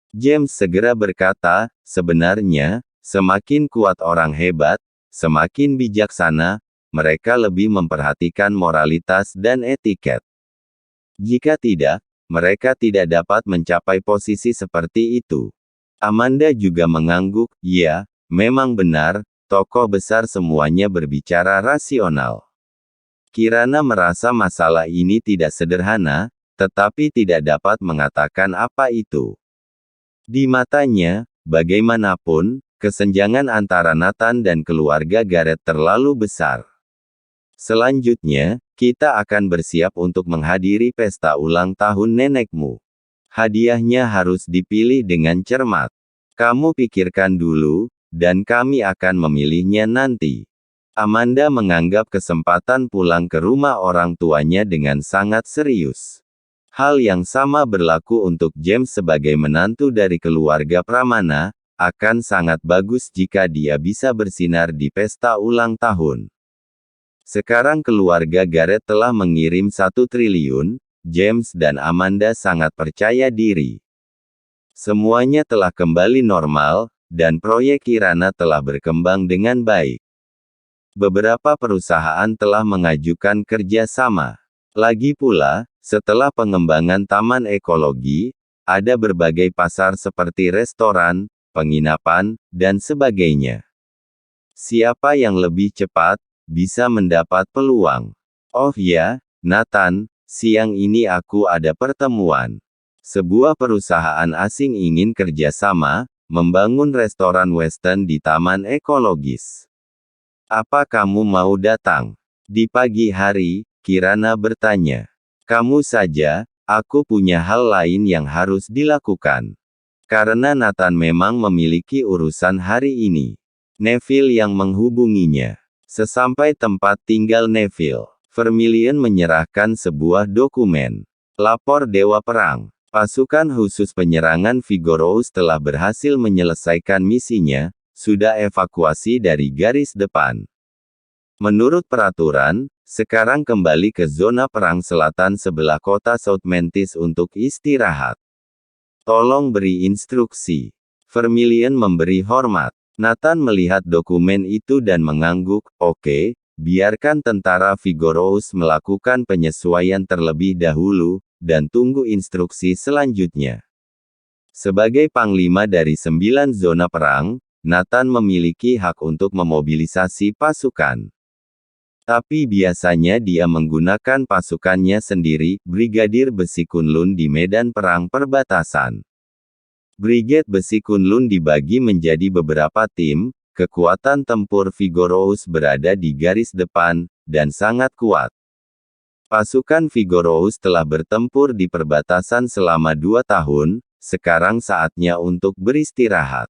James segera berkata, sebenarnya, semakin kuat orang hebat, semakin bijaksana, mereka lebih memperhatikan moralitas dan etiket. Jika tidak, mereka tidak dapat mencapai posisi seperti itu. Amanda juga mengangguk, ya, memang benar, tokoh besar semuanya berbicara rasional. Kirana merasa masalah ini tidak sederhana, tetapi tidak dapat mengatakan apa itu. Di matanya, bagaimanapun, kesenjangan antara Nathan dan keluarga Garrett terlalu besar. Selanjutnya, kita akan bersiap untuk menghadiri pesta ulang tahun nenekmu. Hadiahnya harus dipilih dengan cermat. Kamu pikirkan dulu, dan kami akan memilihnya nanti. Amanda menganggap kesempatan pulang ke rumah orang tuanya dengan sangat serius. Hal yang sama berlaku untuk James sebagai menantu dari keluarga Pramana, akan sangat bagus jika dia bisa bersinar di pesta ulang tahun. Sekarang keluarga Garrett telah mengirim 1 triliun, James dan Amanda sangat percaya diri. Semuanya telah kembali normal, dan proyek Kirana telah berkembang dengan baik. Beberapa perusahaan telah mengajukan kerjasama. Lagi pula, setelah pengembangan taman ekologi, ada berbagai pasar seperti restoran, penginapan, dan sebagainya. Siapa yang lebih cepat, bisa mendapat peluang. Oh ya, Nathan, siang ini aku ada pertemuan. Sebuah perusahaan asing ingin kerjasama, membangun restoran western di taman ekologis. Apa kamu mau datang? Di pagi hari, Kirana bertanya. Kamu saja, aku punya hal lain yang harus dilakukan. Karena Nathan memang memiliki urusan hari ini. Neville yang menghubunginya. Sesampai tempat tinggal Neville, Vermilion menyerahkan sebuah dokumen. Lapor Dewa Perang. Pasukan khusus penyerangan Vigorous telah berhasil menyelesaikan misinya, sudah evakuasi dari garis depan. Menurut peraturan, sekarang kembali ke zona perang selatan sebelah kota South Mantis untuk istirahat. Tolong beri instruksi. Vermilion memberi hormat. Nathan melihat dokumen itu dan mengangguk, oke, biarkan tentara Vigorous melakukan penyesuaian terlebih dahulu, dan tunggu instruksi selanjutnya. Sebagai panglima dari 9 zona perang, Nathan memiliki hak untuk memobilisasi pasukan. Tapi biasanya dia menggunakan pasukannya sendiri, Brigadir Besi Kunlun di medan perang perbatasan. Brigade Besi Kunlun dibagi menjadi beberapa tim, kekuatan tempur Vigorous berada di garis depan, dan sangat kuat. Pasukan Vigorous telah bertempur di perbatasan selama 2 tahun, sekarang saatnya untuk beristirahat.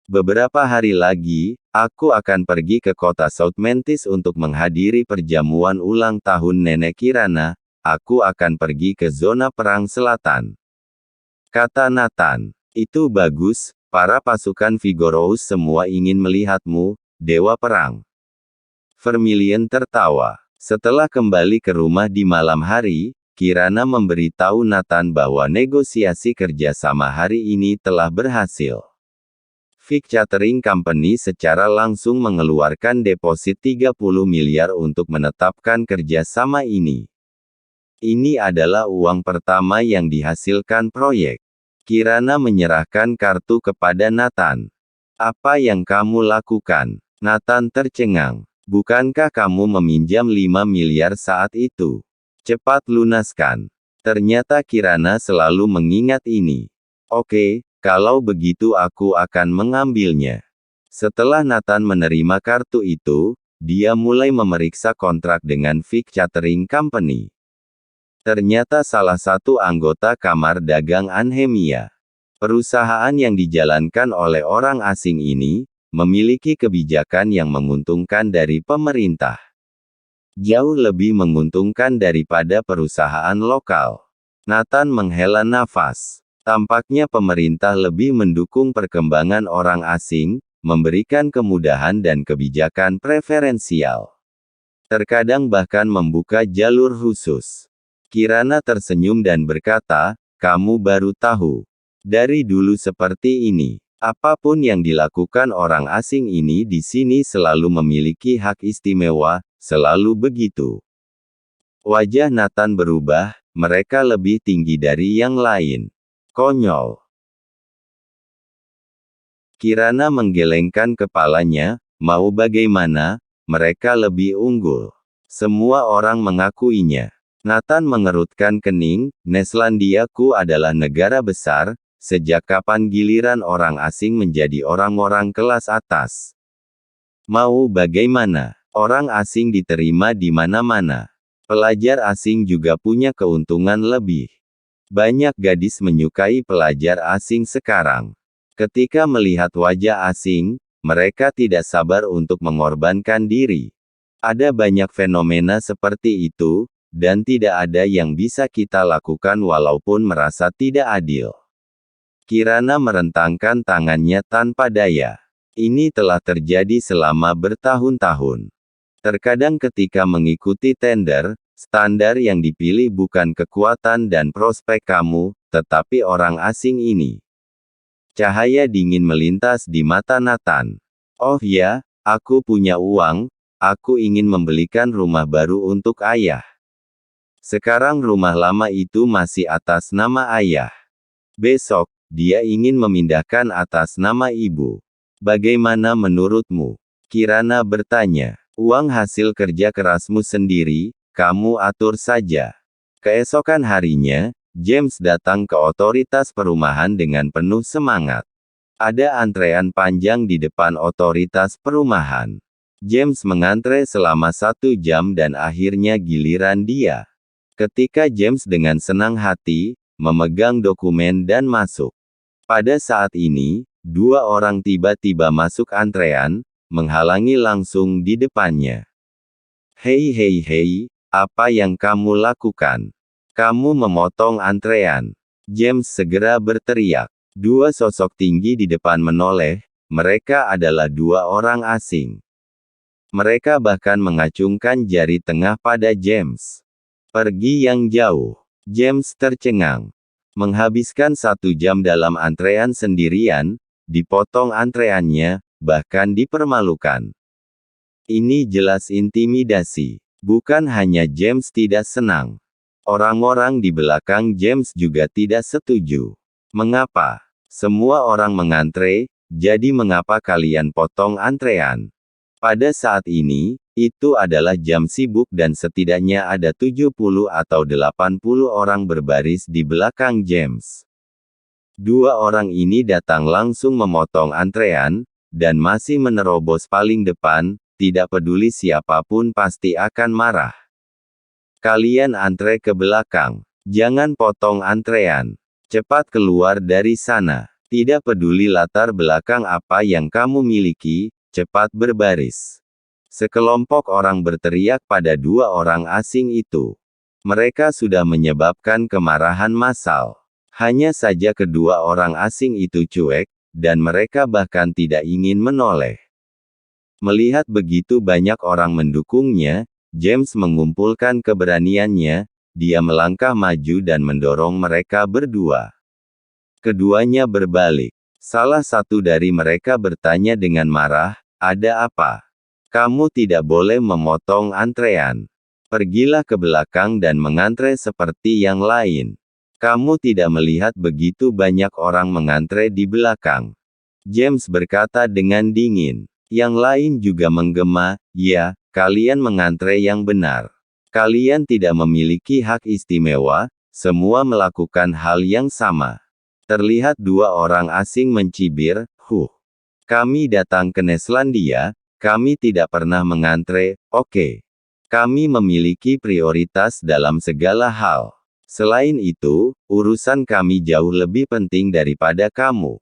Beberapa hari lagi, aku akan pergi ke kota South Mantis untuk menghadiri perjamuan ulang tahun Nenek Kirana, aku akan pergi ke zona perang selatan. Kata Nathan, itu bagus, para pasukan Vigorous semua ingin melihatmu, Dewa Perang. Vermilion tertawa. Setelah kembali ke rumah di malam hari, Kirana memberitahu Nathan bahwa negosiasi kerjasama hari ini telah berhasil. Vic Catering Company secara langsung mengeluarkan deposit 30 miliar untuk menetapkan kerjasama ini. Ini adalah uang pertama yang dihasilkan proyek. Kirana menyerahkan kartu kepada Nathan. Apa yang kamu lakukan? Nathan tercengang. Bukankah kamu meminjam 5 miliar saat itu? Cepat lunaskan. Ternyata Kirana selalu mengingat ini. Oke, kalau begitu aku akan mengambilnya. Setelah Nathan menerima kartu itu, dia mulai memeriksa kontrak dengan Vic Catering Company. Ternyata salah satu anggota Kamar Dagang Anhemia. Perusahaan yang dijalankan oleh orang asing ini, memiliki kebijakan yang menguntungkan dari pemerintah. Jauh lebih menguntungkan daripada perusahaan lokal. Nathan menghela nafas. Tampaknya pemerintah lebih mendukung perkembangan orang asing, memberikan kemudahan dan kebijakan preferensial. Terkadang bahkan membuka jalur khusus. Kirana tersenyum dan berkata, kamu baru tahu. Dari dulu seperti ini. Apapun yang dilakukan orang asing ini di sini selalu memiliki hak istimewa, selalu begitu. Wajah Nathan berubah, mereka lebih tinggi dari yang lain. Konyol. Kirana menggelengkan kepalanya, mau bagaimana, mereka lebih unggul. Semua orang mengakuinya. Nathan mengerutkan kening, Neselandiaku adalah negara besar, sejak kapan giliran orang asing menjadi orang-orang kelas atas? Mau bagaimana? Orang asing diterima di mana-mana. Pelajar asing juga punya keuntungan lebih. Banyak gadis menyukai pelajar asing sekarang. Ketika melihat wajah asing, mereka tidak sabar untuk mengorbankan diri. Ada banyak fenomena seperti itu, dan tidak ada yang bisa kita lakukan walaupun merasa tidak adil. Kirana merentangkan tangannya tanpa daya. Ini telah terjadi selama bertahun-tahun. Terkadang ketika mengikuti tender, standar yang dipilih bukan kekuatan dan prospek kamu, tetapi orang asing ini. Cahaya dingin melintas di mata Nathan. Oh ya, aku punya uang, aku ingin membelikan rumah baru untuk ayah. Sekarang rumah lama itu masih atas nama ayah. Besok, dia ingin memindahkan atas nama ibu. Bagaimana menurutmu? Kirana bertanya. Uang hasil kerja kerasmu sendiri, kamu atur saja. Keesokan harinya, James datang ke otoritas perumahan dengan penuh semangat. Ada antrean panjang di depan otoritas perumahan. James mengantre selama 1 jam dan akhirnya giliran dia. Ketika James dengan senang hati, memegang dokumen dan masuk. Pada saat ini, 2 orang tiba-tiba masuk antrean, menghalangi langsung di depannya. Hei hei hei, apa yang kamu lakukan? Kamu memotong antrean. James segera berteriak. 2 sosok tinggi di depan menoleh, mereka adalah 2 orang asing. Mereka bahkan mengacungkan jari tengah pada James. Pergi yang jauh. James tercengang. Menghabiskan 1 jam dalam antrean sendirian, dipotong antreannya, bahkan dipermalukan. Ini jelas intimidasi. Bukan hanya James tidak senang. Orang-orang di belakang James juga tidak setuju. Mengapa? Semua orang mengantre, jadi mengapa kalian potong antrean? Pada saat ini, itu adalah jam sibuk dan setidaknya ada 70 atau 80 orang berbaris di belakang James. 2 orang ini datang langsung memotong antrean, dan masih menerobos paling depan, tidak peduli siapapun pasti akan marah. Kalian antre ke belakang. Jangan potong antrean. Cepat keluar dari sana. Tidak peduli latar belakang apa yang kamu miliki, cepat berbaris. Sekelompok orang berteriak pada 2 orang asing itu. Mereka sudah menyebabkan kemarahan massal. Hanya saja kedua orang asing itu cuek, dan mereka bahkan tidak ingin menoleh. Melihat begitu banyak orang mendukungnya, James mengumpulkan keberaniannya, dia melangkah maju dan mendorong mereka berdua. Keduanya berbalik. Salah satu dari mereka bertanya dengan marah, "Ada apa? Kamu tidak boleh memotong antrean. Pergilah ke belakang dan mengantre seperti yang lain. Kamu tidak melihat begitu banyak orang mengantre di belakang?" James berkata dengan dingin. Yang lain juga menggema, "Ya, kalian mengantre yang benar. Kalian tidak memiliki hak istimewa, semua melakukan hal yang sama." Terlihat 2 orang asing mencibir, Kami datang ke Neselandia, kami tidak pernah mengantre, oke. Kami memiliki prioritas dalam segala hal. Selain itu, urusan kami jauh lebih penting daripada kamu."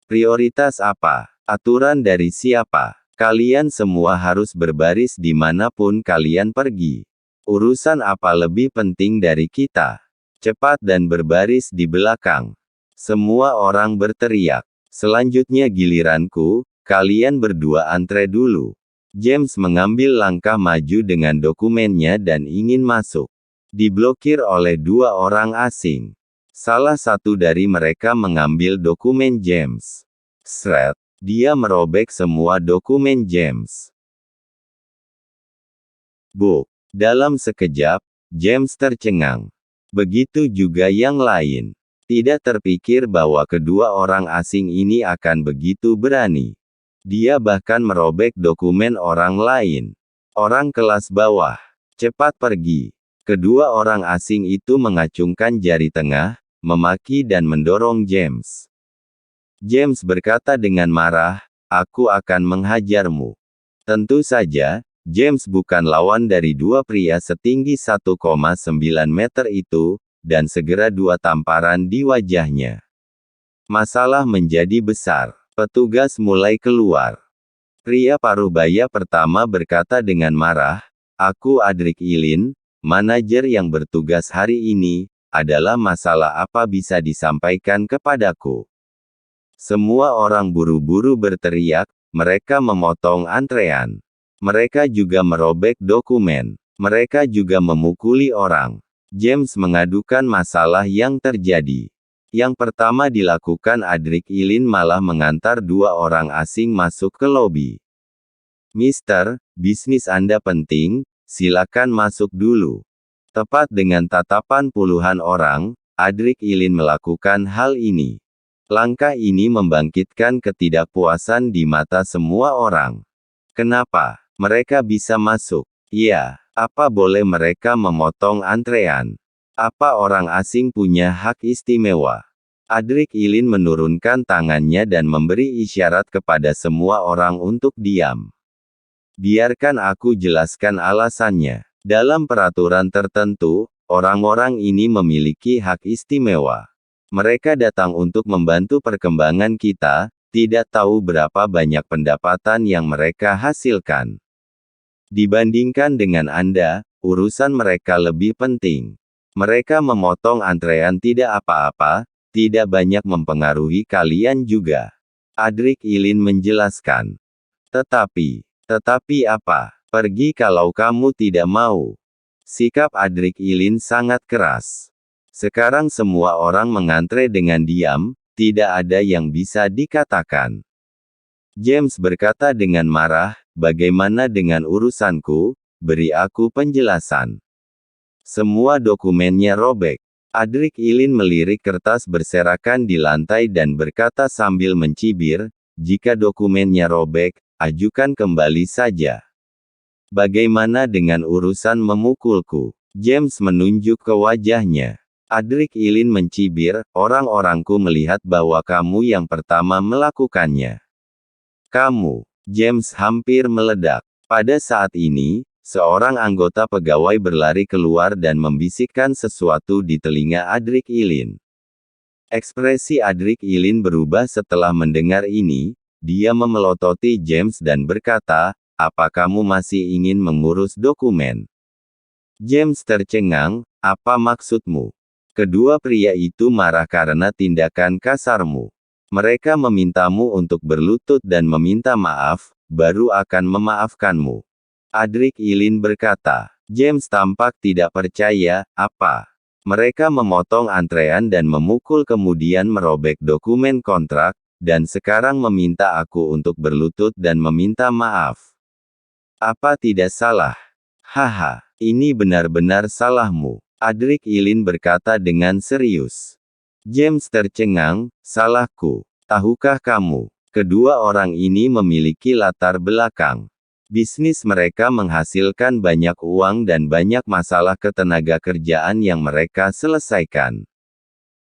Prioritas apa? Aturan dari siapa? Kalian semua harus berbaris dimanapun kalian pergi. Urusan apa lebih penting dari kita? Cepat dan berbaris di belakang. Semua orang berteriak. Selanjutnya giliranku, kalian berdua antre dulu. James mengambil langkah maju dengan dokumennya dan ingin masuk. Diblokir oleh 2 orang asing. Salah satu dari mereka mengambil dokumen James. Sret, dia merobek semua dokumen James. Dalam sekejap, James tercengang. Begitu juga yang lain. Tidak terpikir bahwa kedua orang asing ini akan begitu berani. Dia bahkan merobek dokumen orang lain. Orang kelas bawah. Cepat pergi. Kedua orang asing itu mengacungkan jari tengah, memaki dan mendorong James. James berkata dengan marah, "Aku akan menghajarmu." Tentu saja, James bukan lawan dari dua pria setinggi 1,9 meter itu, dan segera dua tamparan di wajahnya. Masalah menjadi besar. Petugas mulai keluar. Pria parubaya pertama berkata dengan marah, "Aku Adrik Ilin, manajer yang bertugas hari ini. Adalah masalah apa bisa disampaikan kepadaku?" Semua orang buru-buru berteriak, mereka memotong antrean. Mereka juga merobek dokumen. Mereka juga memukuli orang. James mengadukan masalah yang terjadi. Yang pertama dilakukan Adrik Ilin malah mengantar dua orang asing masuk ke lobi. "Mister, bisnis Anda penting, silakan masuk dulu." Tepat dengan tatapan puluhan orang, Adrik Ilin melakukan hal ini. Langkah ini membangkitkan ketidakpuasan di mata semua orang. Kenapa mereka bisa masuk? Ya, apa boleh mereka memotong antrean? Apa orang asing punya hak istimewa? Adrik Ilin menurunkan tangannya dan memberi isyarat kepada semua orang untuk diam. "Biarkan aku jelaskan alasannya. Dalam peraturan tertentu, orang-orang ini memiliki hak istimewa. Mereka datang untuk membantu perkembangan kita, tidak tahu berapa banyak pendapatan yang mereka hasilkan. Dibandingkan dengan Anda, urusan mereka lebih penting. Mereka memotong antrean tidak apa-apa, tidak banyak mempengaruhi kalian juga." Adrik Ilin menjelaskan. Tetapi apa? Pergi kalau kamu tidak mau." Sikap Adrik Ilin sangat keras. Sekarang semua orang mengantre dengan diam, tidak ada yang bisa dikatakan. James berkata dengan marah, "Bagaimana dengan urusanku? Beri aku penjelasan." Semua dokumennya robek. Adrik Ilin melirik kertas berserakan di lantai dan berkata sambil mencibir, "Jika dokumennya robek, ajukan kembali saja. Bagaimana dengan urusan memukulku?" James menunjuk ke wajahnya. Adrik Ilin mencibir, "Orang-orangku melihat bahwa kamu yang pertama melakukannya." "Kamu?" James hampir meledak. Pada saat ini, seorang anggota pegawai berlari keluar dan membisikkan sesuatu di telinga Adrik Ilin. Ekspresi Adrik Ilin berubah setelah mendengar ini. Dia memelototi James dan berkata, "Apa kamu masih ingin mengurus dokumen?" James tercengang, "Apa maksudmu?" "Kedua pria itu marah karena tindakan kasarmu. Mereka memintamu untuk berlutut dan meminta maaf, baru akan memaafkanmu." Adrik Ilin berkata. James tampak tidak percaya, "Apa? Mereka memotong antrean dan memukul kemudian merobek dokumen kontrak, dan sekarang meminta aku untuk berlutut dan meminta maaf. Apa tidak salah?" "Haha, ini benar-benar salahmu." Adrik Ilin berkata dengan serius. James tercengang, "Salahku? Tahukah kamu, kedua orang ini memiliki latar belakang. Bisnis mereka menghasilkan banyak uang dan banyak masalah ketenaga kerjaan yang mereka selesaikan.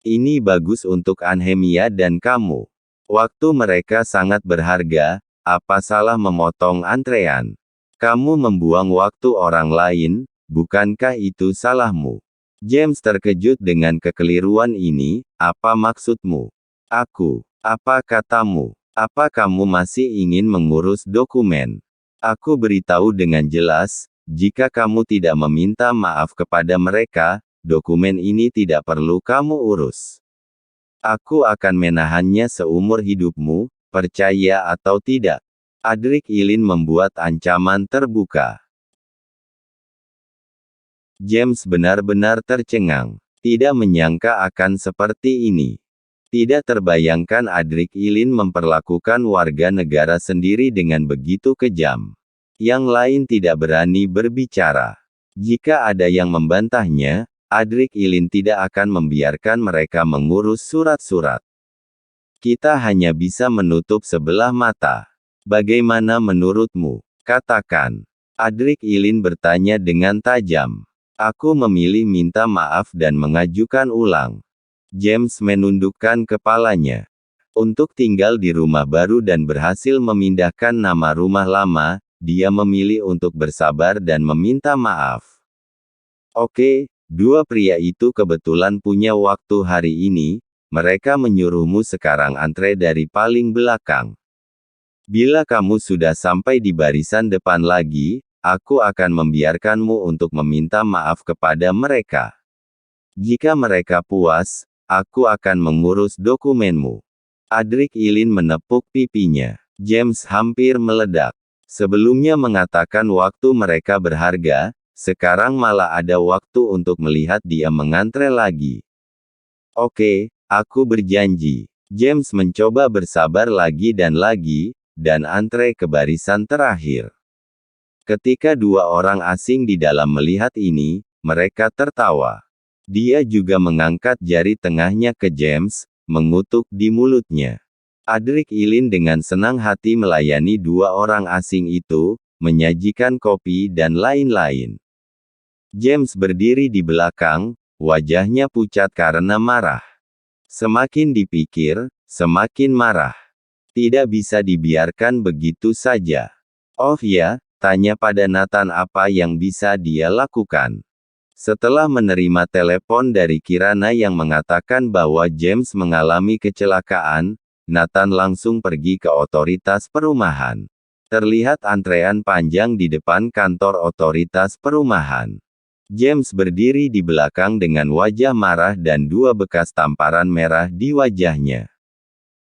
Ini bagus untuk Anhemia dan kamu. Waktu mereka sangat berharga, apa salah memotong antrean? Kamu membuang waktu orang lain, bukankah itu salahmu?" James terkejut dengan kekeliruan ini. "Apa maksudmu?" "Aku. Apa katamu? Apa kamu masih ingin mengurus dokumen?" "Aku beritahu dengan jelas, jika kamu tidak meminta maaf kepada mereka, dokumen ini tidak perlu kamu urus. Aku akan menahannya seumur hidupmu, percaya atau tidak." Adrik Ilin membuat ancaman terbuka. James benar-benar tercengang. Tidak menyangka akan seperti ini. Tidak terbayangkan Adrik Ilin memperlakukan warga negara sendiri dengan begitu kejam. Yang lain tidak berani berbicara. Jika ada yang membantahnya, Adrik Ilin tidak akan membiarkan mereka mengurus surat-surat. Kita hanya bisa menutup sebelah mata. Bagaimana menurutmu? Katakan. Adrik Ilin bertanya dengan tajam. Aku memilih minta maaf dan mengajukan ulang. James menundukkan kepalanya. Untuk tinggal di rumah baru dan berhasil memindahkan nama rumah lama, dia memilih untuk bersabar dan meminta maaf. Oke, dua pria itu kebetulan punya waktu hari ini, mereka menyuruhmu sekarang antre dari paling belakang. Bila kamu sudah sampai di barisan depan lagi, aku akan membiarkanmu untuk meminta maaf kepada mereka. Jika mereka puas, aku akan mengurus dokumenmu. Adrik Ilin menepuk pipinya. James hampir meledak. Sebelumnya mengatakan waktu mereka berharga, sekarang malah ada waktu untuk melihat dia mengantre lagi. Oke, aku berjanji. James mencoba bersabar lagi, dan antre ke barisan terakhir. Ketika dua orang asing di dalam melihat ini, mereka tertawa. Dia juga mengangkat jari tengahnya ke James, mengutuk di mulutnya. Adrik Ilin dengan senang hati melayani dua orang asing itu, menyajikan kopi dan lain-lain. James berdiri di belakang, wajahnya pucat karena marah. Semakin dipikir, semakin marah. Tidak bisa dibiarkan begitu saja. Oh ya, tanya pada Nathan apa yang bisa dia lakukan. Setelah menerima telepon dari Kirana yang mengatakan bahwa James mengalami kecelakaan, Nathan langsung pergi ke otoritas perumahan. Terlihat antrean panjang di depan kantor otoritas perumahan. James berdiri di belakang dengan wajah marah dan dua bekas tamparan merah di wajahnya.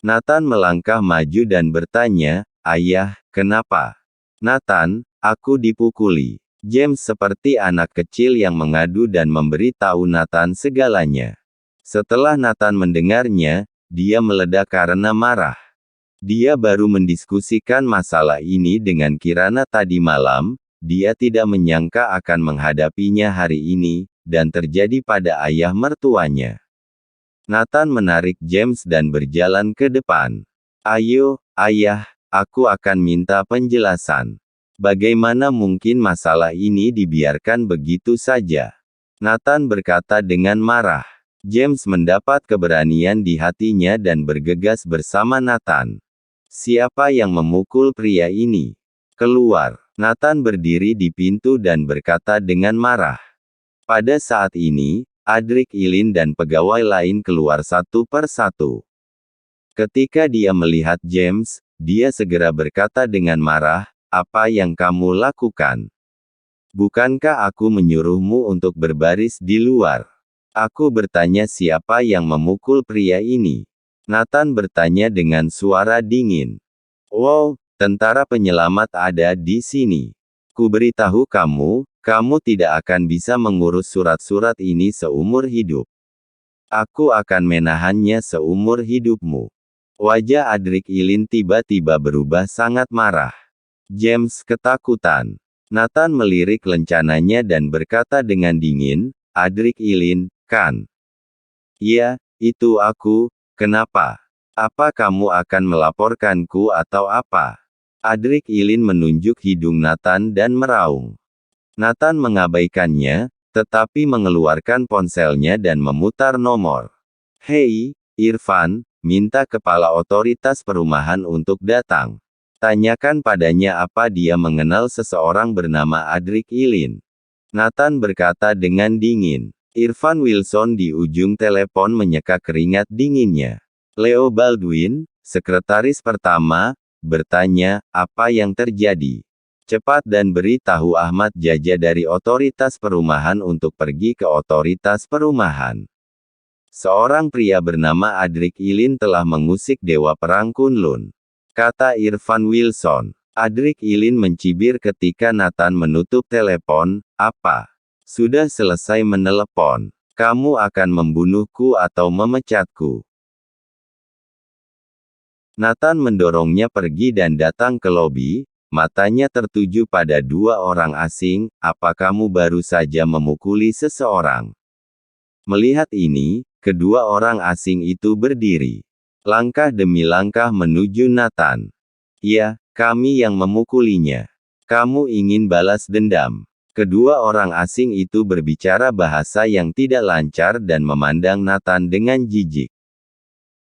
Nathan melangkah maju dan bertanya, "Ayah, kenapa?" "Nathan, aku dipukuli." James seperti anak kecil yang mengadu dan memberi tahu Nathan segalanya. Setelah Nathan mendengarnya, dia meledak karena marah. Dia baru mendiskusikan masalah ini dengan Kirana tadi malam, dia tidak menyangka akan menghadapinya hari ini, dan terjadi pada ayah mertuanya. Nathan menarik James dan berjalan ke depan. "Ayo, ayah, aku akan minta penjelasan. Bagaimana mungkin masalah ini dibiarkan begitu saja?" Nathan berkata dengan marah. James mendapat keberanian di hatinya dan bergegas bersama Nathan. "Siapa yang memukul pria ini? Keluar!" Nathan berdiri di pintu dan berkata dengan marah. Pada saat ini, Adrik Ilin dan pegawai lain keluar satu per satu. Ketika dia melihat James, dia segera berkata dengan marah, "Apa yang kamu lakukan? Bukankah aku menyuruhmu untuk berbaris di luar? Aku bertanya siapa yang memukul pria ini?" Nathan bertanya dengan suara dingin. "Wow, tentara penyelamat ada di sini. Kuberitahu kamu, kamu tidak akan bisa mengurus surat-surat ini seumur hidup. Aku akan menahannya seumur hidupmu." Wajah Adrik Ilin tiba-tiba berubah sangat marah. James ketakutan. Nathan melirik lencananya dan berkata dengan dingin, "Adrik Ilin, kan? Iya, itu aku. Kenapa? Apa kamu akan melaporkanku atau apa?" Adrik Ilin menunjuk hidung Nathan dan meraung. Nathan mengabaikannya, tetapi mengeluarkan ponselnya dan memutar nomor. "Hei, Irfan, minta kepala otoritas perumahan untuk datang. Tanyakan padanya apa dia mengenal seseorang bernama Adrik Ilin." Nathan berkata dengan dingin. Irfan Wilson di ujung telepon menyeka keringat dinginnya. Leo Baldwin, sekretaris pertama, bertanya, "Apa yang terjadi? Cepat dan beritahu Ahmad Jaja dari otoritas perumahan untuk pergi ke otoritas perumahan. Seorang pria bernama Adrik Ilin telah mengusik Dewa Perang Kunlun," kata Irfan Wilson. Adrik Ilin mencibir ketika Nathan menutup telepon. "Apa? Sudah selesai menelepon?" Kamu akan membunuhku atau memecatku. Nathan mendorongnya pergi dan datang ke lobi, matanya tertuju pada dua orang asing. Apa kamu baru saja memukuli seseorang? Melihat ini, kedua orang asing itu berdiri. Langkah demi langkah menuju Nathan. Ya, kami yang memukulinya. Kamu ingin balas dendam. Kedua orang asing itu berbicara bahasa yang tidak lancar dan memandang Nathan dengan jijik.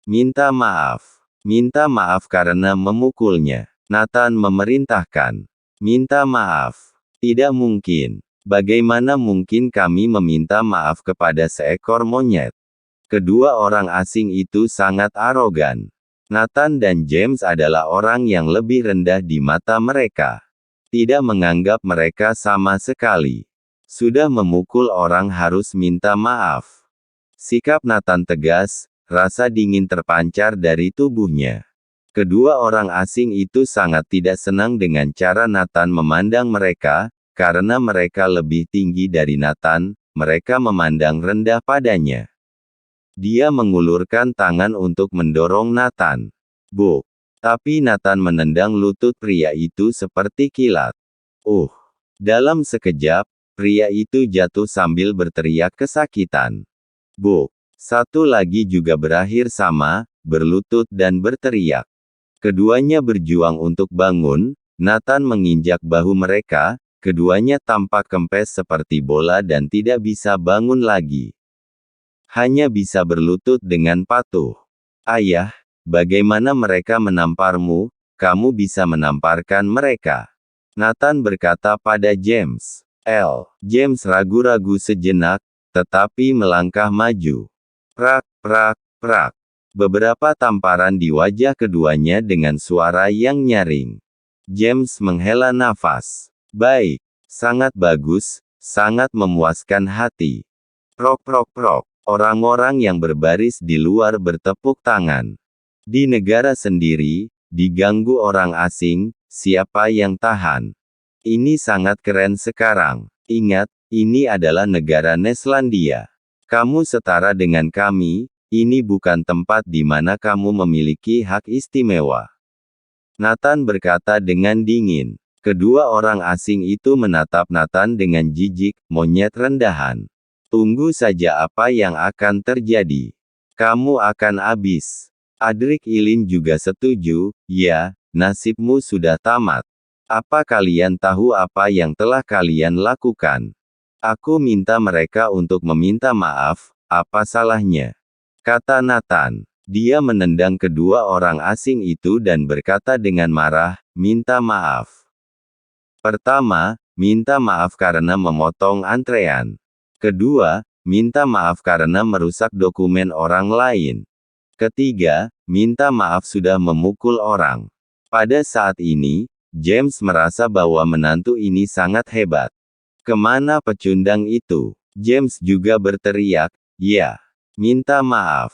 Minta maaf. Minta maaf karena memukulnya. Nathan memerintahkan. Minta maaf. Tidak mungkin. Bagaimana mungkin kami meminta maaf kepada seekor monyet? Kedua orang asing itu sangat arogan. Nathan dan James adalah orang yang lebih rendah di mata mereka. Tidak menganggap mereka sama sekali. Sudah memukul orang harus minta maaf. Sikap Nathan tegas, rasa dingin terpancar dari tubuhnya. Kedua orang asing itu sangat tidak senang dengan cara Nathan memandang mereka, karena mereka lebih tinggi dari Nathan, mereka memandang rendah padanya. Dia mengulurkan tangan untuk mendorong Nathan. Buk! Tapi Nathan menendang lutut pria itu seperti kilat. Dalam sekejap, pria itu jatuh sambil berteriak kesakitan. Buk! Satu lagi juga berakhir sama, berlutut dan berteriak. Keduanya berjuang untuk bangun, Nathan menginjak bahu mereka, keduanya tampak kempes seperti bola dan tidak bisa bangun lagi. Hanya bisa berlutut dengan patuh. Ayah, bagaimana mereka menamparmu? Kamu bisa menamparkan mereka. Nathan berkata pada James. James ragu-ragu sejenak, tetapi melangkah maju. Prak, prak, prak. Beberapa tamparan di wajah keduanya dengan suara yang nyaring. James menghela nafas. Baik, sangat bagus, sangat memuaskan hati. Prok, prok, prok. Orang-orang yang berbaris di luar bertepuk tangan. Di negara sendiri, diganggu orang asing, siapa yang tahan? Ini sangat keren sekarang. Ingat, ini adalah negara Neslandia. Kamu setara dengan kami, ini bukan tempat di mana kamu memiliki hak istimewa. Nathan berkata dengan dingin. Kedua orang asing itu menatap Nathan dengan jijik, monyet rendahan. Tunggu saja apa yang akan terjadi. Kamu akan habis. Adrik Ilin juga setuju, ya, nasibmu sudah tamat. Apa kalian tahu apa yang telah kalian lakukan? Aku minta mereka untuk meminta maaf, apa salahnya? Kata Nathan. Dia menendang kedua orang asing itu dan berkata dengan marah, minta maaf. Pertama, minta maaf karena memotong antrean. Kedua, minta maaf karena merusak dokumen orang lain. Ketiga, minta maaf sudah memukul orang. Pada saat ini, James merasa bahwa menantu ini sangat hebat. Kemana pecundang itu? James juga berteriak, ya, minta maaf.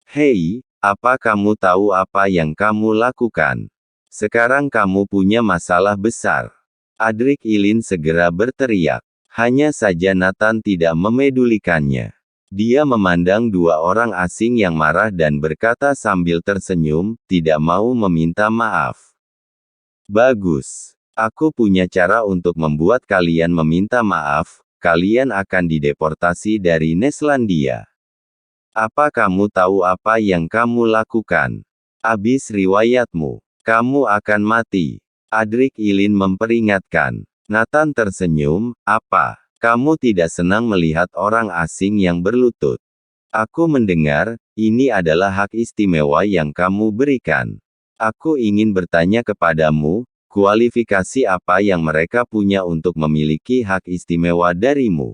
Hei, apa kamu tahu apa yang kamu lakukan? Sekarang kamu punya masalah besar. Adrik Ilin segera berteriak. Hanya saja Nathan tidak memedulikannya. Dia memandang dua orang asing yang marah dan berkata sambil tersenyum, tidak mau meminta maaf. Bagus. Aku punya cara untuk membuat kalian meminta maaf, kalian akan dideportasi dari Neslandia. Apa kamu tahu apa yang kamu lakukan? Habis riwayatmu. Kamu akan mati. Adrik Ilin memperingatkan. Nathan tersenyum, apa? Kamu tidak senang melihat orang asing yang berlutut. Aku mendengar, ini adalah hak istimewa yang kamu berikan. Aku ingin bertanya kepadamu, kualifikasi apa yang mereka punya untuk memiliki hak istimewa darimu?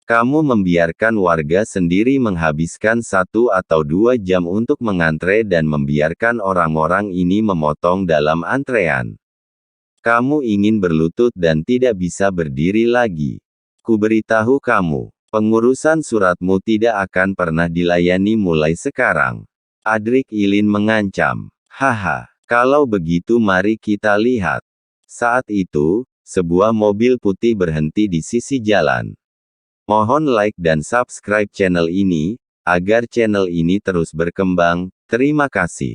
Kamu membiarkan warga sendiri menghabiskan 1 atau 2 jam untuk mengantre dan membiarkan orang-orang ini memotong dalam antrean. Kamu ingin berlutut dan tidak bisa berdiri lagi. Kuberitahu kamu, pengurusan suratmu tidak akan pernah dilayani mulai sekarang. Adrik Ilin mengancam. Haha, kalau begitu mari kita lihat. Saat itu, sebuah mobil putih berhenti di sisi jalan. Mohon like dan subscribe channel ini, agar channel ini terus berkembang. Terima kasih.